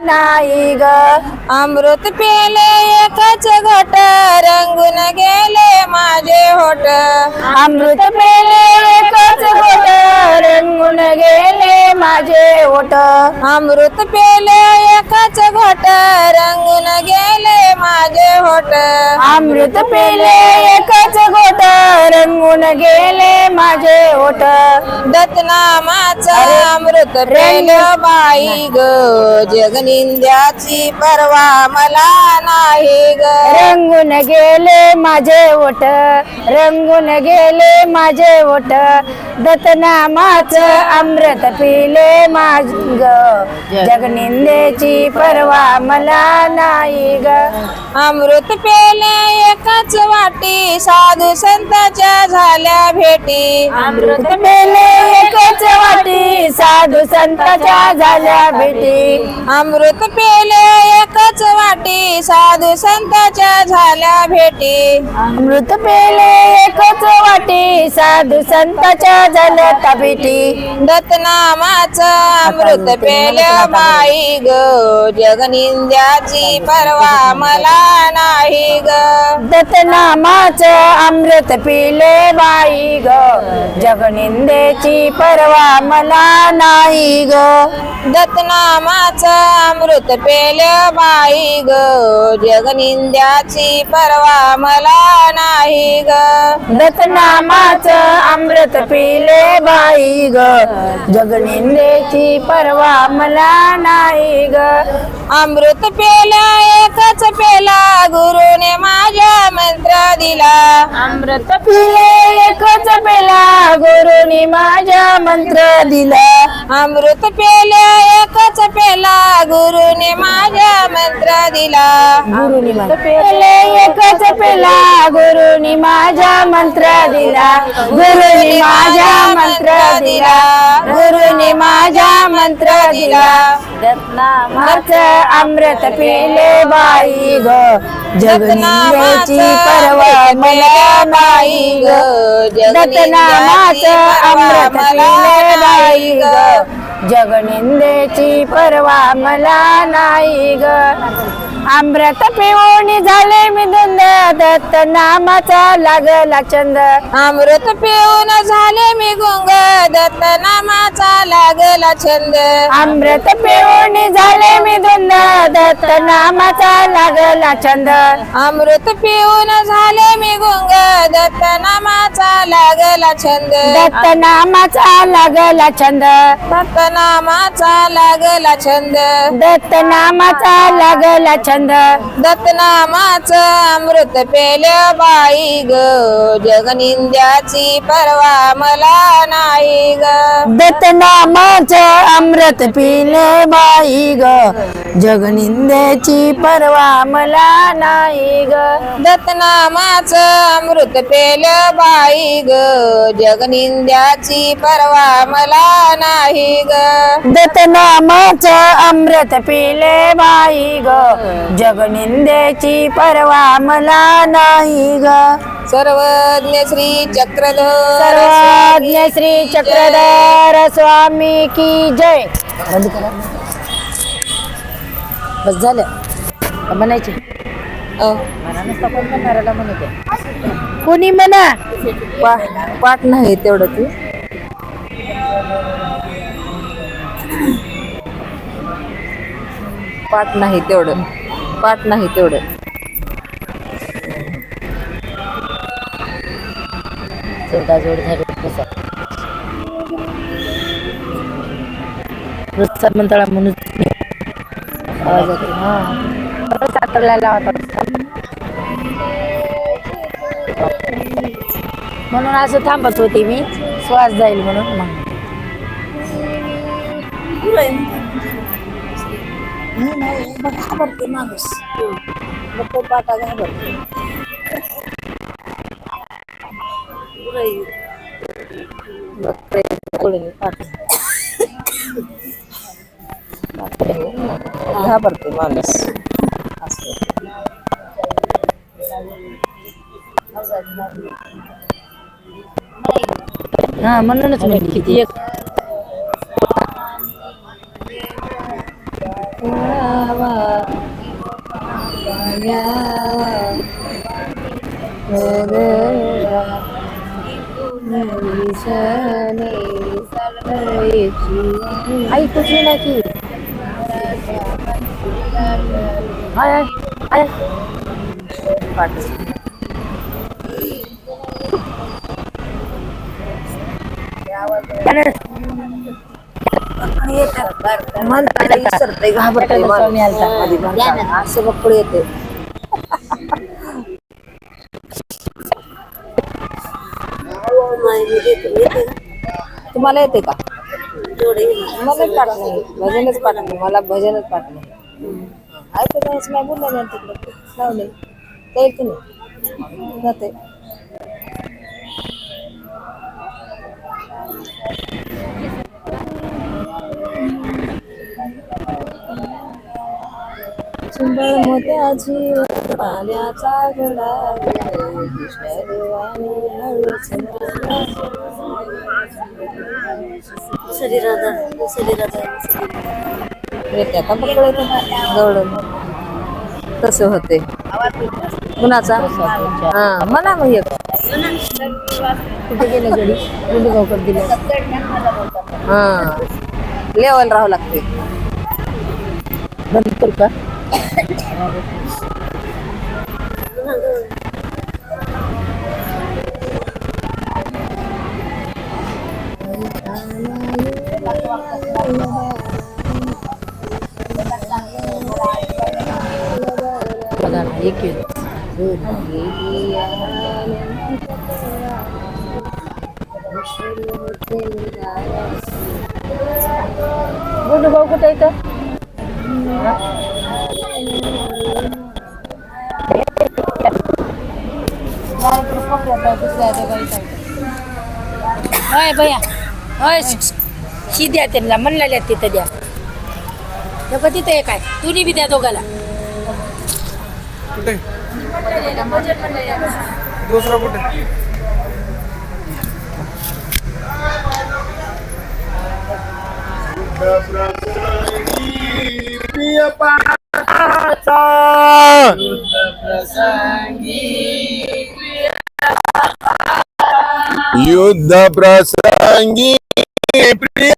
नाही ग. अमृत पेले एकच घट रंगून गेले माझे होठ. अमृत पेले एकच घोट रंगून गेले माझे ओठ. अमृत पेले एकच घट रंगून गेले माझे होठ. अमृत पेले एकच घोट रंगून गेले माझे ओठ. दत्तनामाचं अमृत पेलं बाई ग जगनिंद्याची परवा मला नाही ग. रंगून गेले माझे ओठ रंगून गेले माझे ओठ. दत्तनामाचं अमृत पिले माझ ग जगनिंदेची परवा मला नाही ग. अमृत पेले एकच वाटी साधू संतांच्या झाल्या भेटी. अमृत पेले एकच वाटी साधू संतांच्या झाल्या भेटी. अमृत पेले एकच वाटी साधू संतांच्या झाल्या भेटी. अमृत पेले एकच वाटी साधू संतांच्या झाल्या भेटी. दत्तनामाचं अमृत पेलं बाई ग जगनिंद्याची परवा मला नाही ग. दत्तनामाचं अमृत पिले बाई ग जगनिंदेची परवा मला नाही ग. दत्तनामाचं अमृत पेलं बाई ग जगनिंद्याची परवा मला नाही ग. दत्तनामाचं अमृत पिले बाई ग जगनिंदेची परवा मला नाही ग. अमृत पेला एकच पेला गुरुने माझ्या मंत्र दिला. अमृत पिले एकच पेला गुरुनी माझ्या मंत्र दिला. अमृत पेला एकच पेला गुरुने माझ्या मंत्र दिला. गुरुनी पेले एकच पेला गुरुनी माझ्या मंत्र दिला. गुरुनी माझ्या मंत्र दिला. गुरुनी माझ्या मंत्र दिला. दत्तनामाचं अमृत पिले बाई ग जगनिंदेची परवा मला नाही ग. दत्तनामाचं अमृत पिले बाई ग जगनिंदेची परवा मला नाही ग. अमृत पिऊन झाले मी धुंद दत्तनामाचा लागला छंद. अमृत पिऊन झाले मी गुंग दत्तनामाचा लागला छंद. अमृत पिऊन झाले मी धुंद दत्तनामाचा लागला छंद. अमृत पिऊन झाले मी गुंग दत्तनामाचा लागला छंद. दत्तनामाचा लागला छंद. दत्तनामाचा लागला छंद. दत्तनामाचा लागला छंद. दत्तनामाचं अमृत पेलं बाई ग जगनिंद्याची परवा मला नाही ग. दत्तनामाचं अमृत पिले बाई ग जगनिंदेची परवा मला नाही ग. दत्तनामाचं अमृत पेलं बाई ग जगनिंद्याची परवा मला नाही ग. दत्तनामाचं अमृत पिले बाई ग जगनिंदेची परवा मला नाही ग. सर्वज्ञ श्री चक्रधर सर्वज्ञ श्री चक्रधर स्वामी की जय. बंद करा बस झालं म्हणायचे. कोणी म्हणा पाठ नाही तेवढं तू पाठ नाही तेवढं पाठ नाही तेवढं. जोड झाले प्रसाद मंतळा म्हणून आवाज येतो. हा सातरला म्हणून असं थांबत होती मी श्वास जाईल म्हणून. मग घाबरते माणूस तो पाटा घाबरते. घाबरते माणूस. हा म्हणूनच म्हणजे किती एक आई कुठली नाही की हाय हाय सरते घाबरते स्वामी आलता. असं बक्कळ येते तुम्हाला येते का मला पाठ नाही भजनच पाठ नाही मला भजनच पाठ नाही ऐकत नाही बोलला नाही तिकडे लावले काही की नाही जाते सुंदर मोत्याची पाण्याचा घडा गवळण तसं होते कुणाचा हा म्हणा मग एक कुठे गेलं गडी गुंडगावकर दिलं हा लेवल राहावं लागते बंद करू का बघा ना एक गुंडगाव कुठे येतं होय भैया होय शी द्या त्यांना म्हणलेल्या तिथं द्या नको तिथं एक आहे तुम्ही बी द्या दोघाला कुठे दुसरा कुठे युद्ध प्रसंगी प्रिय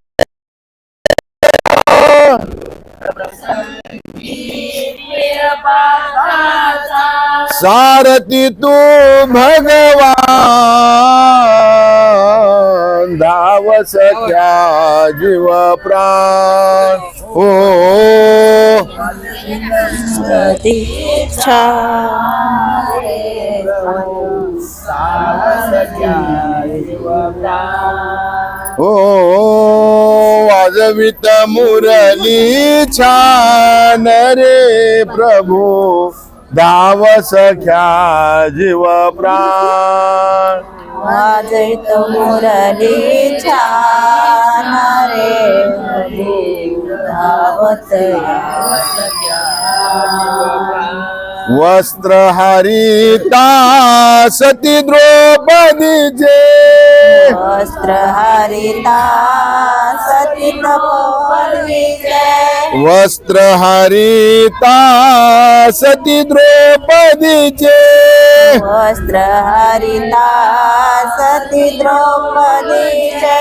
सारथी तू भगवान धाव सख्या जीव प्राण हो हो वाजवित मुरली छान रे प्रभू धाव सख्या जीव प्राण वाजवित मुरली छान रे धावत वस्त्र हरिता सती द्रौपदीचे वस्त्र हरिता सती द्रौपदीचे वस्त्र हरिता सती द्रौपदीचे वस्त्र हरिता सती द्रौपदीचे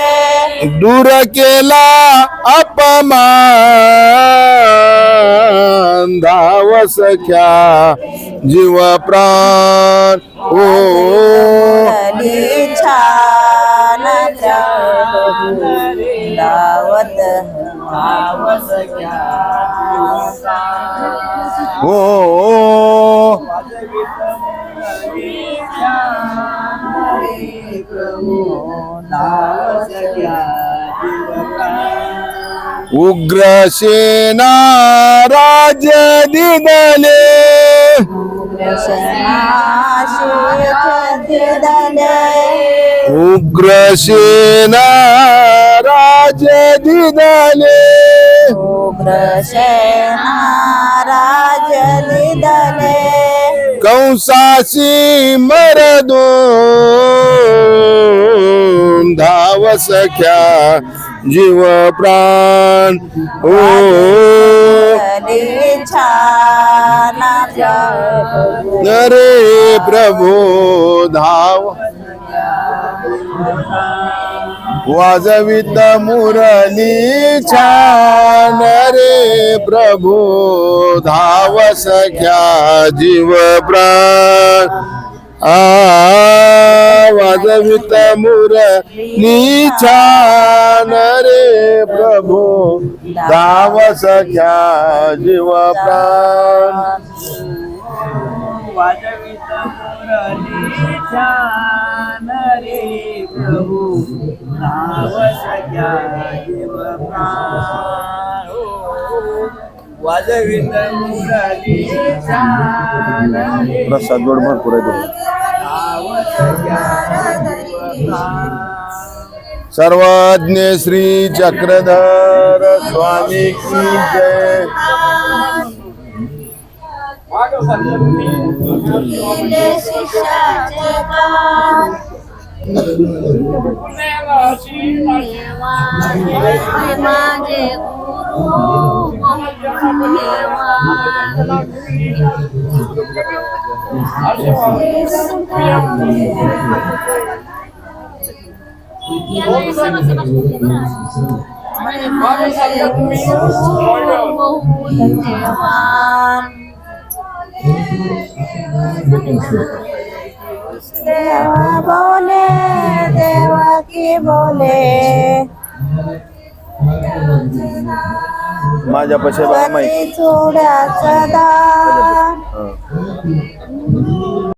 दूर केला अपमान धाव सख्या जीव प्राण ओ छान दावत हो उग्रसेना राज दिदले उग्रसेना राज दिदले उग्रसेना राज दिदले कंसासी मरदून धाव सख्या जीव प्राण हो रे प्रभु धाव वाजवित मुरली छान रे प्रभु धाव सख्या जीव प्राण वाजवित मुरली छान रे प्रभु धाव सख्या जीव प्राण वाजवित मुरली छान रे प्रभु नाव सख्या जीव प्राण वाजवित मुरली छान रे प्रसाद गोड भरपूर आहे नाव सख्या जीव प्राण सर्वज्ञ श्री चक्रधर स्वामी की जय माझे देवा बोले देवा की बोले माझ्या पैसे बघा माहिती चोड्याचा दार